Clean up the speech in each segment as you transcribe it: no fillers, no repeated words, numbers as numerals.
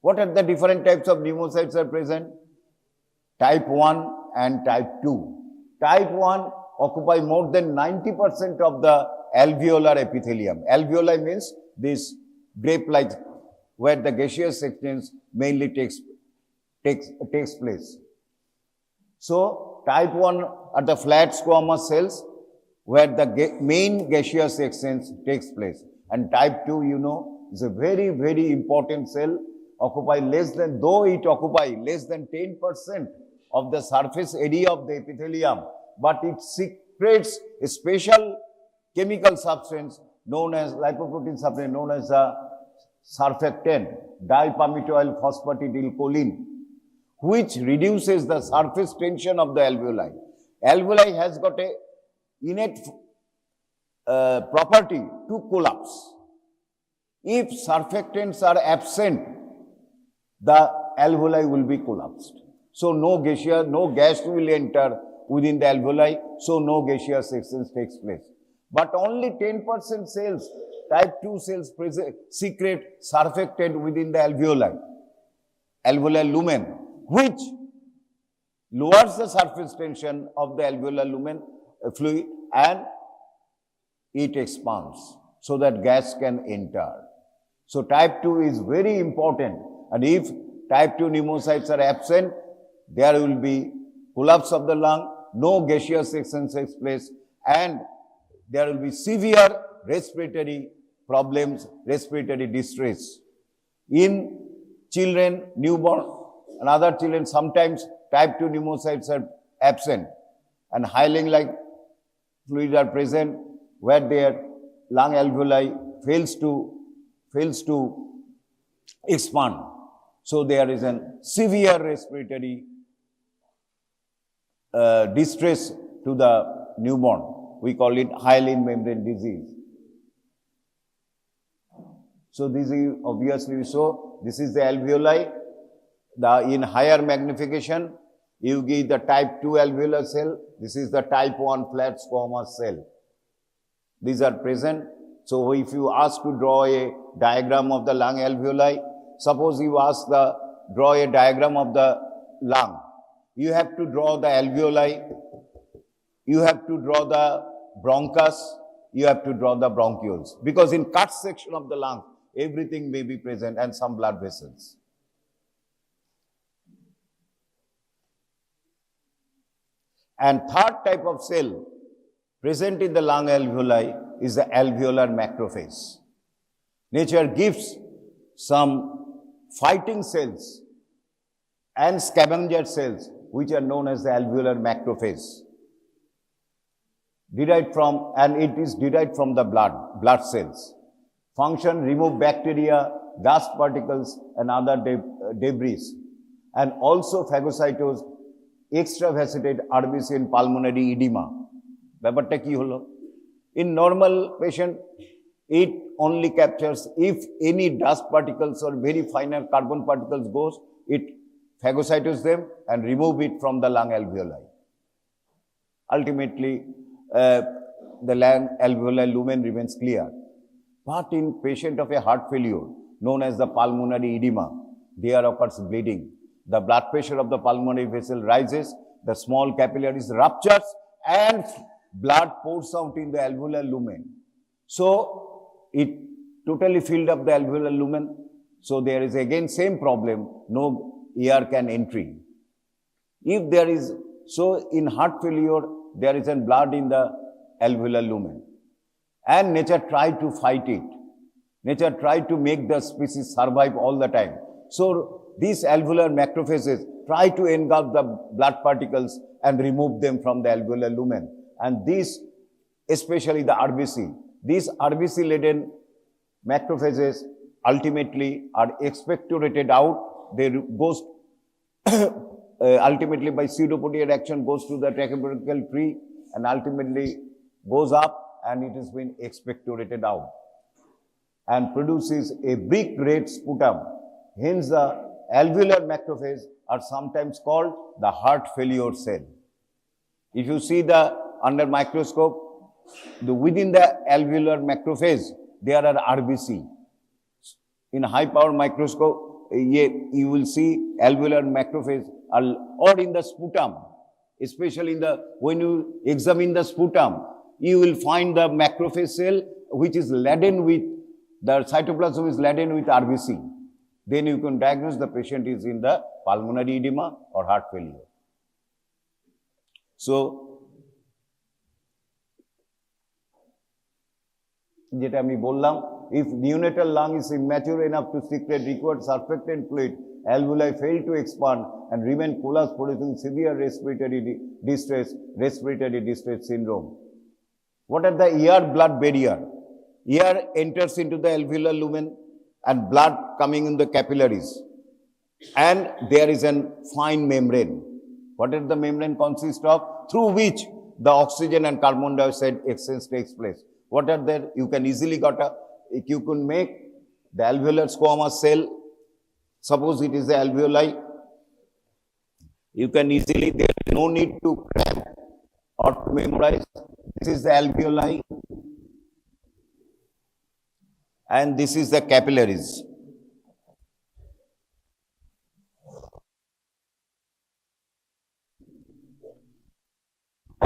What are the different types of pneumocytes are present? Type 1 and type 2. Type 1 occupy more than 90% of the alveolar epithelium. Alveoli means this grape-like where the gaseous exchange mainly takes place. So, type 1 are the flat squamous cells where the main gaseous exchange takes place. And type 2, you know, is a very, very important cell, though it occupy less than 10% of the surface area of the epithelium, but it secretes a special chemical substance known as lipoprotein substance known as a surfactant, dipalmitoyl phosphatidylcholine, which reduces the surface tension of the alveoli. Alveoli has got a innate property to collapse. If surfactants are absent, the alveoli will be collapsed. So no gas will enter within the alveoli, so no gaseous exchange takes place. But only 10% cells, type 2 cells secrete surfactant within the alveoli, alveolar lumen, which lowers the surface tension of the alveolar lumen fluid and it expands so that gas can enter. So type 2 is very important, and if type 2 pneumocytes are absent, there will be collapse of the lung, no gaseous exchange takes place, and there will be severe respiratory problems, respiratory distress. In children, newborn, and other children, sometimes type 2 pneumocytes are absent and hyaline-like fluids are present where their lung alveoli fails to expand. So there is a severe respiratory distress to the newborn. We call it hyaline membrane disease. So this is obviously so. This is the alveoli. In higher magnification, you give the type 2 alveolar cell. This is the type 1 flat squamous cell. These are present. So if you ask to draw a diagram of the lung alveoli, suppose you ask draw a diagram of the lung. You have to draw the alveoli, you have to draw the bronchus, you have to draw the bronchioles. Because in cut section of the lung, everything may be present and some blood vessels. And third type of cell present in the lung alveoli is the alveolar macrophage. Nature gives some fighting cells and scavenger cells which are known as the alveolar macrophage. It is derived from the blood cells. Function: remove bacteria, dust particles and other debris, and also phagocytose extravasated RBC in pulmonary edema. ব্যাপারটা কি হলো? In normal patient, it only captures if any dust particles or very finer carbon particles goes, it phagocytoses them and remove it from the lung alveoli. Ultimately, the lung alveolar lumen remains clear. But in patient of a heart failure, known as the pulmonary edema, there occurs bleeding. The blood pressure of the pulmonary vessel rises, the small capillaries ruptures, and blood pours out in the alveolar lumen. So, it totally filled up the alveolar lumen. So, there is again same problem, no air can entry. If there is, so in heart failure, there is a blood in the alveolar lumen. And nature tried to fight it. Nature tried to make the species survive all the time. So, these alveolar macrophages try to engulf the blood particles and remove them from the alveolar lumen. And these, especially the RBC, these RBC-laden macrophages ultimately are expectorated out. They goes ultimately by pseudopodia reaction goes to the tracheobronchial tree and ultimately goes up and it has been expectorated out and produces a brick red sputum. Hence, the alveolar macrophages are sometimes called the heart failure cell. If you see under microscope, within the alveolar macrophage, there are RBC. In high power microscope, you will see alveolar macrophage or in the sputum, especially when you examine the sputum, you will find the macrophage cell which is laden with, the cytoplasm is laden with RBC. Then you can diagnose the patient is in the pulmonary edema or heart failure. So, যেটা আমি বললাম, if neonatal lung is immature enough to secrete required surfactant fluid, alveoli fail to expand and remain collapsed, producing severe respiratory distress syndrome. What are the ear-blood barrier? Air enters into the alveolar lumen and blood coming in the capillaries. And there is a fine membrane. What does the membrane consist of? Through which the oxygen and carbon dioxide exchange takes place. What are there? You can easily you can make the alveolar squamous cell. Suppose it is the alveoli. You can easily, there is no need to cram or to memorize. This is the alveoli. And this is the capillaries.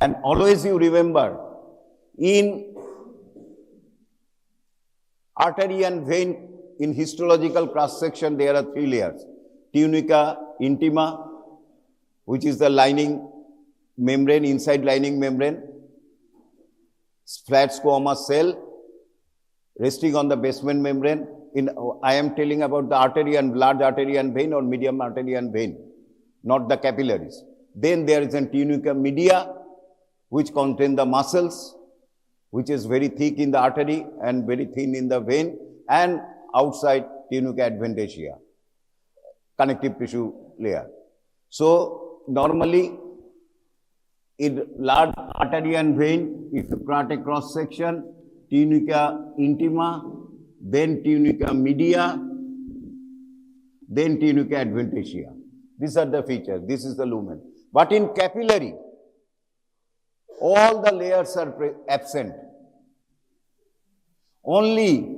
And always you remember, in artery and vein, in histological cross-section, there are 3 layers. Tunica intima, which is the lining membrane, inside lining membrane. Flat squamous cell, resting on the basement membrane. I am telling about the artery and large artery and vein or medium artery and vein, not the capillaries. Then there is a tunica media, which contain the muscles, which is very thick in the artery and very thin in the vein, and outside tunica adventitia, connective tissue layer. So, normally, in large artery and vein, if you cut a cross section, tunica intima, then tunica media, then tunica adventitia. These are the features. This is the lumen. But in capillary, all the layers are absent. Only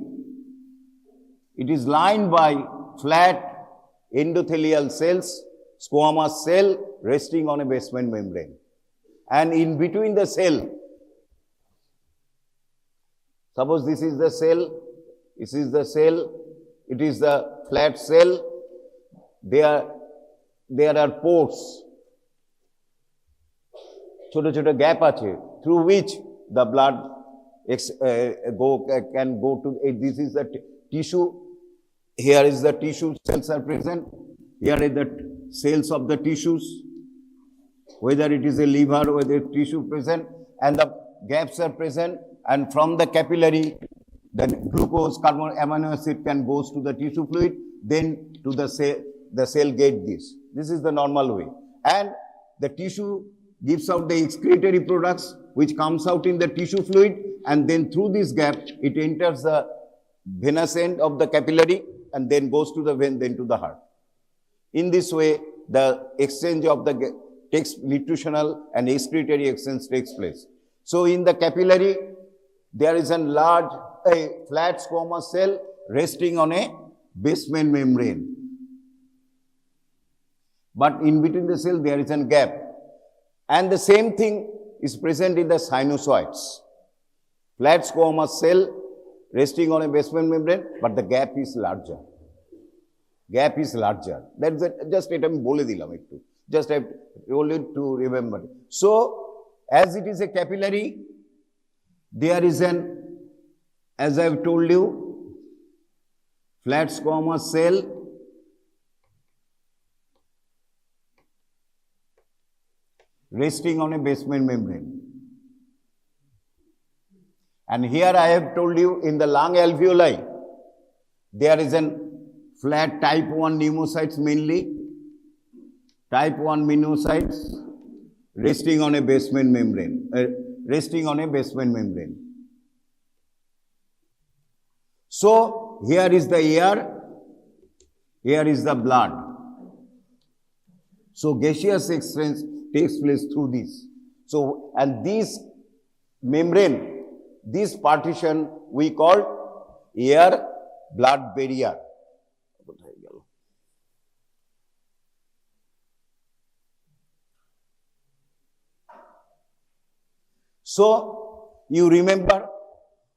it is lined by flat endothelial cells, squamous cell resting on a basement membrane. And in between the cell, suppose this is the cell, this is the cell, it is the flat cell, there are pores, ছোট ছোট gap আছে, through which the blood can go to, this is the tissue, here is the tissue cells are present, here are the cells of the tissues, whether it is a liver, whether tissue present, and the gaps are present, and from the capillary, then glucose, carbon, amino acid can goes to the tissue fluid, then to the cell get this. This is the normal way. And the tissue gives out the excretory products which comes out in the tissue fluid, and then through this gap, it enters the venous end of the capillary and then goes to the vein, then to the heart. In this way, the exchange of the nutritional and excretory exchange takes place. So in the capillary, there is a large, flat squamous cell resting on a basement membrane. But in between the cell, there is a gap. And the same thing is present in the sinusoids. Flat squamous cell resting on a basement membrane, but the gap is larger. Gap is larger. That's just it. I'm bole dilam ekটু. Just I told you to remember. So, as it is a capillary, there is an, as I've told you, flat squamous cell resting on a basement membrane. And here I have told you in the lung alveoli, there is a flat type 1 pneumocytes mainly, type 1 pneumocytes resting on a basement membrane, So, here is the air, here is the blood. So, gaseous exchange takes place through this. So, and this membrane, this partition we call air-blood barrier. So, you remember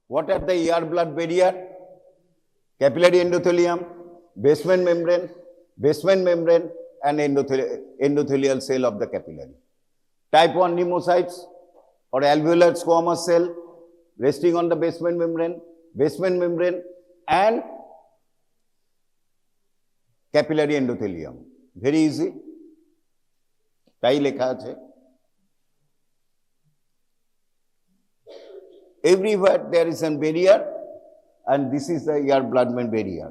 what are the air blood barrier? Capillary endothelium, basement membrane and endothelial cell of the capillary. Type 1 pneumocytes or alveolar squamous cell resting on the basement membrane and capillary endothelium. Very easy. তাই লেখা আছে। Everywhere there is a barrier and this is the air blood-brain barrier.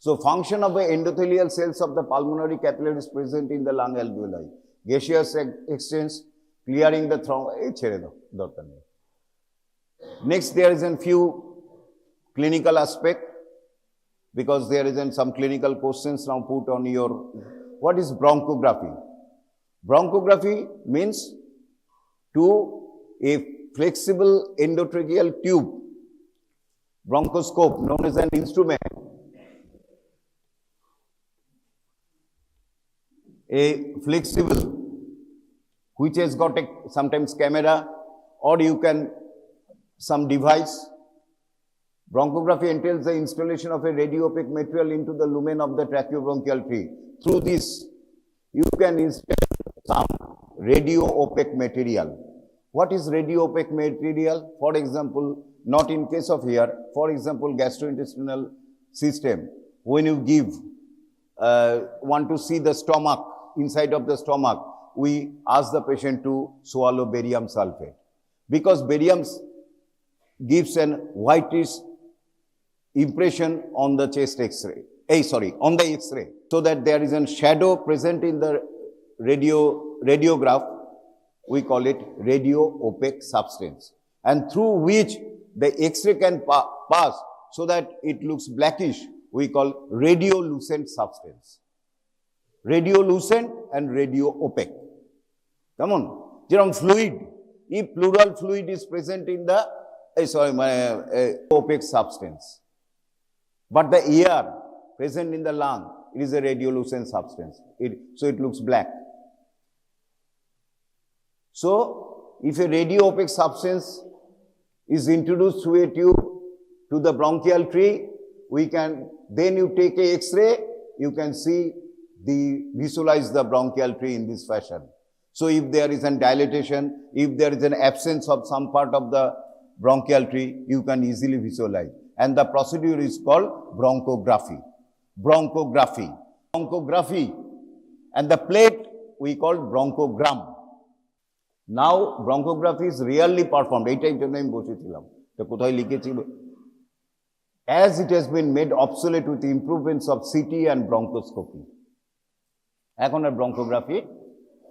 So function of the endothelial cells of the pulmonary capillaries present in the lung alveoli. Gaseous exchange, clearing the Next, there is a few clinical aspect because there is some clinical questions now put on your, what is bronchography? Bronchography means to a flexible endotracheal tube, bronchoscope known as an instrument, a flexible which has got a sometimes camera or you can some device. Bronchography entails the installation of a radio-opaque material into the lumen of the tracheobronchial tree. Through this, you can install some radio-opaque material. What is radio-opaque material? For example, not in case of here, for example, gastrointestinal system, when you give, want to see the stomach, inside of the stomach, we ask the patient to swallow barium sulfate. Because barium gives an whitish impression on the chest X-ray, on the X-ray, so that there is a shadow present in the radiograph. We call it radio-opaque substance, and through which the X-ray can pass so that it looks blackish. We call radiolucent substance. Radiolucent and radio-opaque. Come on, Jerome, fluid. If pleural fluid is present in the opaque substance, but the air present in the lung, it is a radiolucent substance. So it looks black. So, if a radio-opaque substance is introduced through a tube to the bronchial tree, then you take a X-ray, you can visualize the bronchial tree in this fashion. So, if there is a dilatation, if there is an absence of some part of the bronchial tree, you can easily visualize. And the procedure is called bronchography. Bronchography. And the plate we call bronchogram. Now, bronchography is rarely performed. As it has been made obsolete with the improvements of CT and bronchoscopy. এখন আর bronchography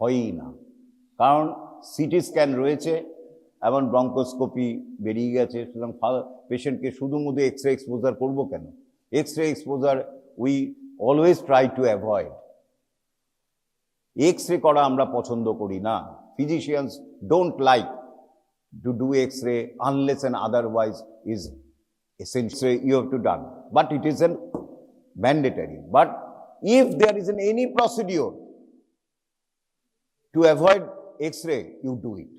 হয়ই না, কারণ CT scan রয়েছে এবং bronchoscopy বেরিয়ে গেছে। সুতরাং পেশেন্টকে শুধুমুধু এক্সরে এক্সপোজার করবো কেন? Xray exposure we always try to avoid. Xray করা আমরা পছন্দ করি না। Physicians don't like to do xray unless and otherwise is essential you have to done, but it isn't mandatory. But if there is any procedure to avoid X-ray, you do it.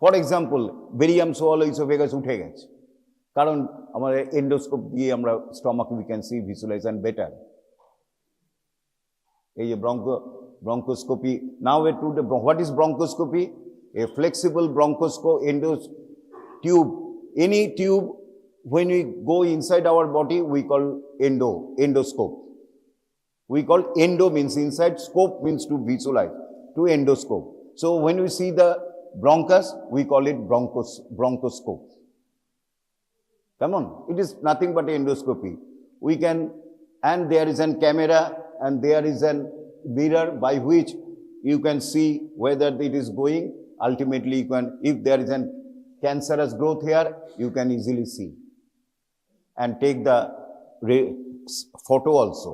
For example, barium swallow esophagus উঠে গেছে, কারণ আমাদের endoscope দিয়ে আমরা stomach we can see, visualize and better. এই যে bronchoscopy, now what is bronchoscopy? A flexible bronchoscope tube, any tube. When we go inside our body, we call endoscope. We call endo means inside, scope means to visualize, to endoscope. So when we see the bronchus, we call it bronchoscope. Come on, it is nothing but endoscopy. We can, and there is a camera and there is a mirror by which you can see whether it is going. Ultimately, you can, if there is a cancerous growth here, you can easily see and take the photo also.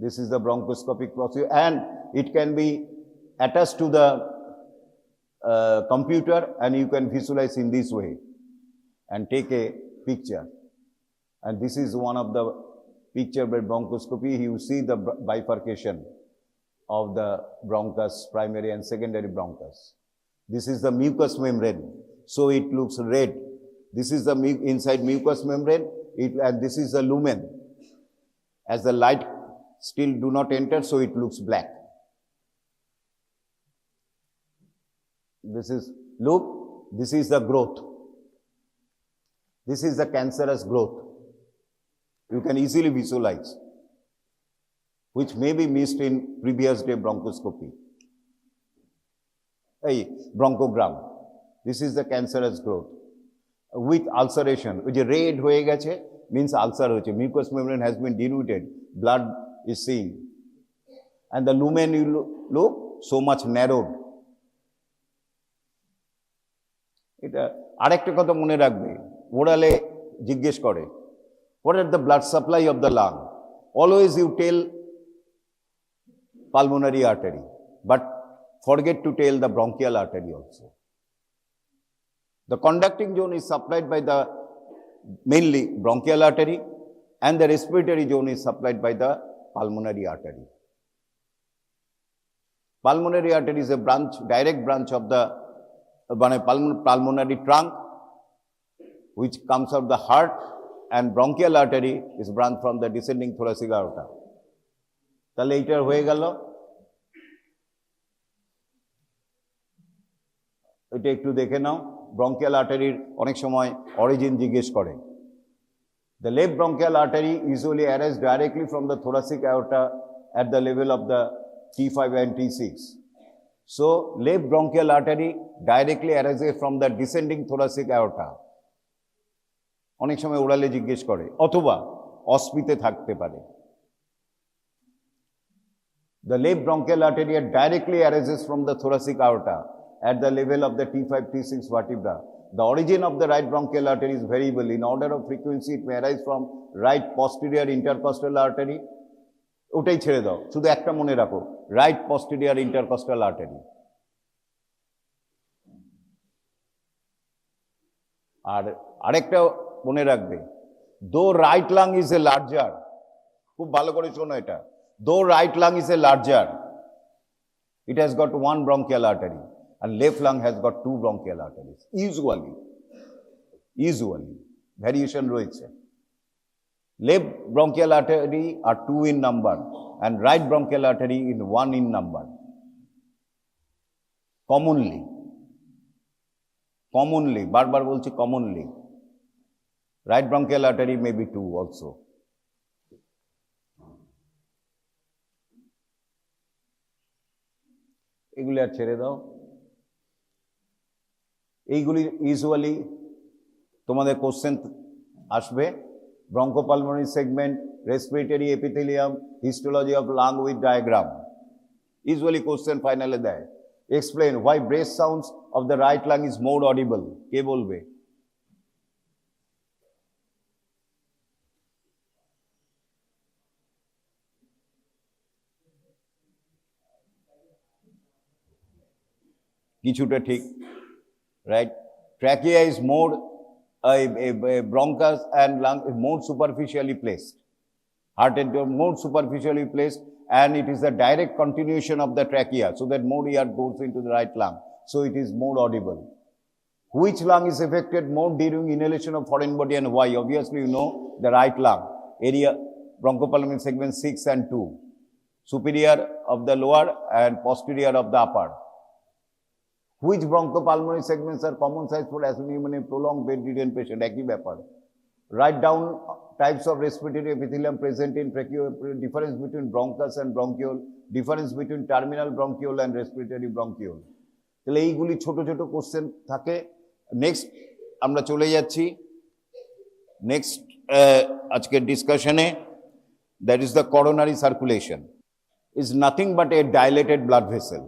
This is the bronchoscopic procedure, and it can be attached to the computer, and you can visualize in this way and take a picture. And this is one of the picture by bronchoscopy. You see the bifurcation. of the bronchus, primary and secondary bronchus. This is the mucous membrane, so it looks red. This is the inside mucous membrane, and this is the lumen. As the light still do not enter, so it looks black. This is, look, this is the growth. This is the cancerous growth. You can easily visualize, which may be missed in previous day bronchoscopy. A bronchogram. This is the cancerous growth with ulceration, which is red hoye geche, means ulcer hoche. Mucous membrane has been denuded, blood is seen. And the lumen, you look, so much narrowed. এটা আরেকটা কথা মনে রাখবে, ওরালে জিজ্ঞেস করে, what are the blood supply of the lung? Always you tell pulmonary artery, but forget to tell the bronchial artery also. The conducting zone is supplied by the mainly bronchial artery, and the respiratory zone is supplied by the pulmonary artery. Pulmonary artery is a branch, direct branch of the pulmonary trunk, which comes out the heart, and bronchial artery is branch from the descending thoracic aorta. তাহলে এইটার হয়ে গেল। এটা একটু দেখে নাও, bronchial artery অনেক সময় origin জিজ্ঞেস করে। The left bronchial artery usually arises directly from the thoracic aorta at the level of the T5 and T6. So, left bronchial artery directly arises from the descending thoracic aorta. অনেক সময় ওরালে জিজ্ঞেস করে, অথবা অস্পিতে থাকতে পারে। The left bronchial artery directly arises from the thoracic aorta at the level of the T5, T6 vertebra. The origin of the right bronchial artery is variable. In order of frequency, it may arise from right posterior intercostal artery. ওটাই ছেড়ে দাও, শুধু একটা মনে রাখো, right posterior intercostal artery. আর আরেকটা মনে রাখবে, though right lung is a larger, খুব ভালো করে শোনো এটা, though right lung is a larger, it has got one bronchial artery, and left lung has got two bronchial arteries. Usually, variation রয়েছে. Left bronchial artery are 2 in number, and right bronchial artery in 1 in number. Commonly, বারবার বলছি commonly. Right bronchial artery may be 2 also. এগুলি আর ছেড়ে দাও। এইগুলি usually তোমাদের question আসবে, bronchopulmonary segment, respiratory epithelium, histology of lung with diagram. Usually question finally দেয়, explain why breath sounds of the right lung is more audible. কে বলবে? কিছুটা ঠিক, right? Trachea is more, bronchus and lung is more superficially placed. Heart and more superficially placed, and it is a direct continuation of the trachea, so that more air goes into the right lung, so it is more audible. Which lung is affected more during inhalation of foreign body, and why? Obviously, you know the right lung area, bronchopulmonary segment 6 and 2, superior of the lower and posterior of the upper. Which bronchopulmonary segments are common size for asthma prolonged bedridden patient? একই ব্যাপার। Write down types of respiratory epithelium present in trachea, difference between bronchus and bronchiole, difference between terminal bronchiole and respiratory bronchiole. তাহলে এইগুলি ছোট ছোট question থাকে। Next আমরা চলে যাচ্ছি নেক্সট আজকের ডিসকাশনে, that is the coronary circulation. Is nothing but a dilated blood vessel.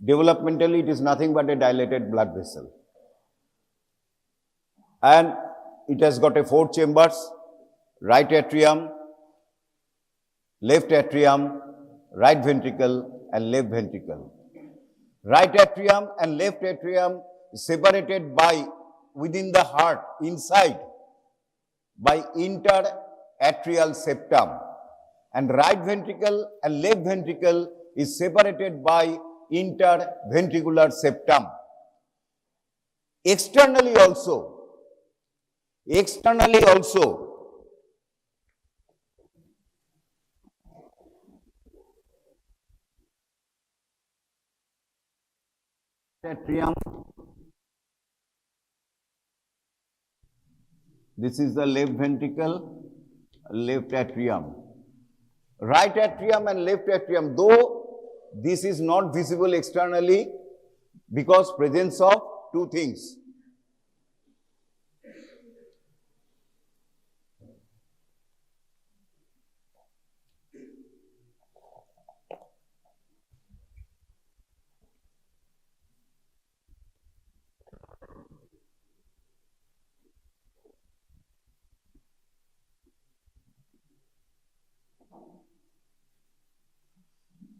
Developmentally, it is nothing but a dilated blood vessel. And it has got a 4 chambers, right atrium, left atrium, right ventricle, and left ventricle. Right atrium and left atrium separated by, within the heart, inside, by interatrial septum. and right ventricle and left ventricle is separated by interventricular septum. Externally also, atrium. This is the left ventricle, left atrium. Right atrium and left atrium, though this is not visible externally because presence of two things.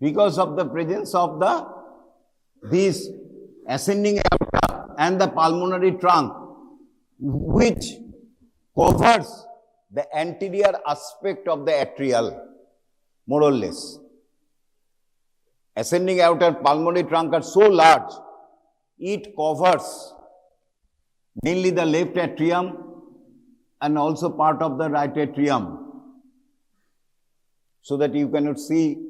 Because of the presence of these ascending aorta and the pulmonary trunk, which covers the anterior aspect of the atrial, more or less. Ascending aorta and pulmonary trunk are so large, it covers mainly the left atrium and also part of the right atrium, so that you cannot see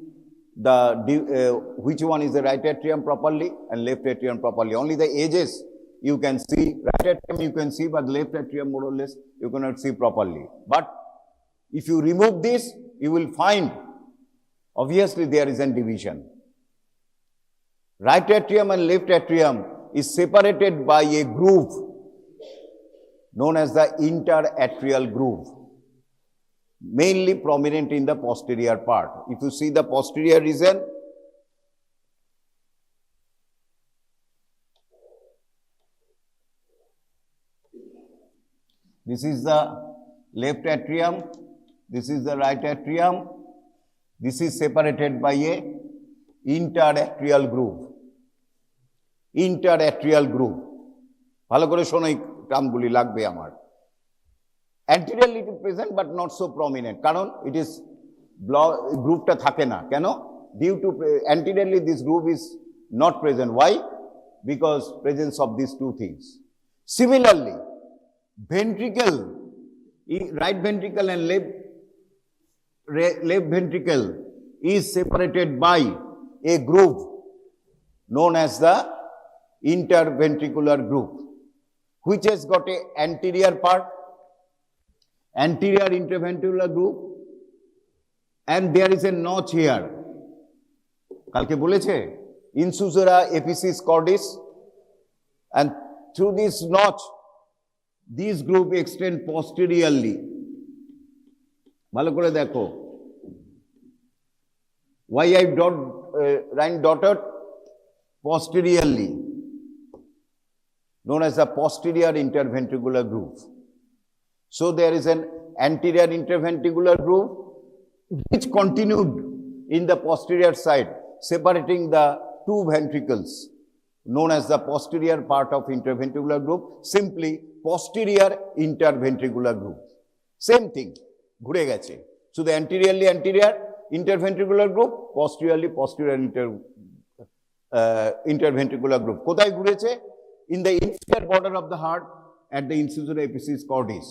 which one is the right atrium properly and left atrium properly. Only the edges you can see. Right atrium you can see, but left atrium more or less you cannot see properly. But if you remove this, you will find obviously there is a division. Right atrium and left atrium is separated by a groove known as the interatrial groove, mainly prominent in the posterior part. If you see the posterior region, this is the left atrium, this is the right atrium, this is separated by a interatrial groove. Interatrial groove. ভালো করে শোনো এই টার্মগুলি লাগবে আমার। Anteriorly it is present but not so prominent. কারণ it is groove-টা থাকে না। কেন? Due to anteriorly this groove is not present. Why? Because presence of these two things. Similarly, ventricle, right ventricle and left ventricle is separated by a groove known as the interventricular groove, which has got a anterior part, anterior interventricular groove, and there is a notch here. কালকে বলেছে incisura epicis cordis, and through this notch these groove extend posteriorly. ভালো করে দেখো, why I line dotted posteriorly, known as the posterior interventricular groove. So there is an anterior interventricular groove which continued in the posterior side, separating the two ventricles, known as the posterior part of interventricular groove, simply posterior interventricular groove. Same thing, ঘুরে গেছে. So the anteriorly anterior interventricular groove, posteriorly posterior interventricular groove. কোথায় ঘুরেছে? In the inferior border of the heart at the incisura epicis cordis.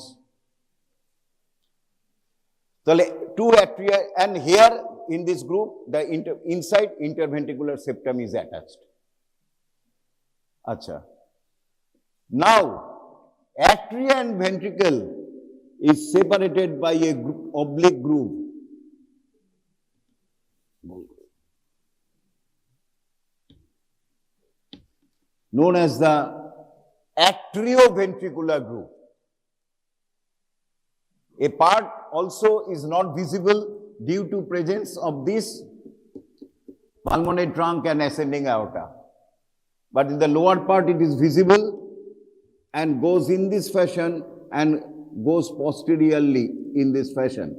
So two atria, and here in this group the inside interventricular septum is attached. Acha. Now atria and ventricle is separated by a oblique groove. Known as the atrioventricular groove. A part also is not visible due to presence of this pulmonary trunk and ascending aorta. But in the lower part it is visible and goes in this fashion and goes posteriorly in this fashion.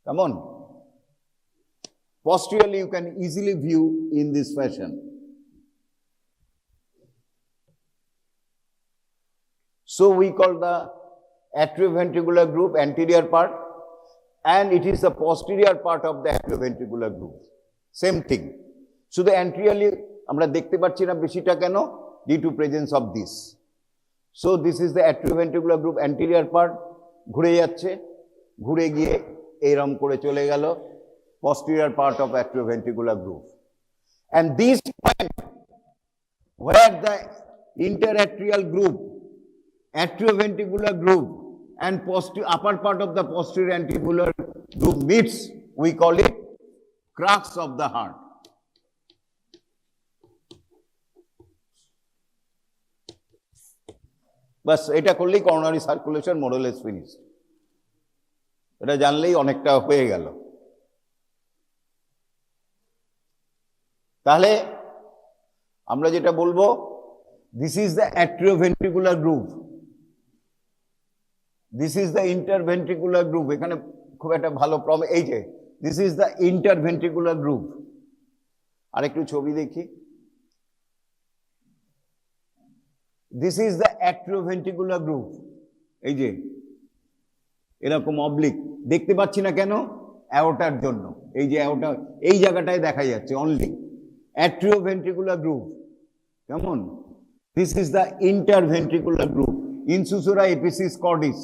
Come on. Posteriorly you can easily view in this fashion. So we call the atrioventricular groove anterior part, and it is the posterior part of the atrioventricular groove. Same thing. শুধু anteriorly আমরা দেখতে পাচ্ছি না বেশিটা কেন? Due to presence of this. So this is the atrioventricular groove, anterior part, ঘুরে যাচ্ছে, ঘুরে গিয়ে এইরকম করে চলে গেল posterior part of atrioventricular groove. And this point where the interatrial groove, atrioventricular groove and upper part of the posterior ventricular groove meets, we call it crux of the heart. বাস এটা করলেই করোনারি সার্কুলেশন মোরলেস ফিনিশ। এটা জানলেই অনেকটা হয়ে গেল। তাহলে আমরা যেটা বলবো, this is the atrioventricular groove, this is the interventricular groove. এখানে খুব একটা ভালো প্রবলেম, এই যে this is the interventricular groove. আর একটু ছবি দেখি, this is the atrioventricular groove. এই যে এরকম অবলিক দেখতে পাচ্ছি না কেন? অ্যাওর্টার জন্য। এই যে অ্যাওর্টা এই জায়গাটায় দেখা যাচ্ছে অনলি অ্যাট্রিওভেন্ট্রিকুলার গ্রুভ। কেমন? This is the interventricular groove, incisura apicis কর্ডিস।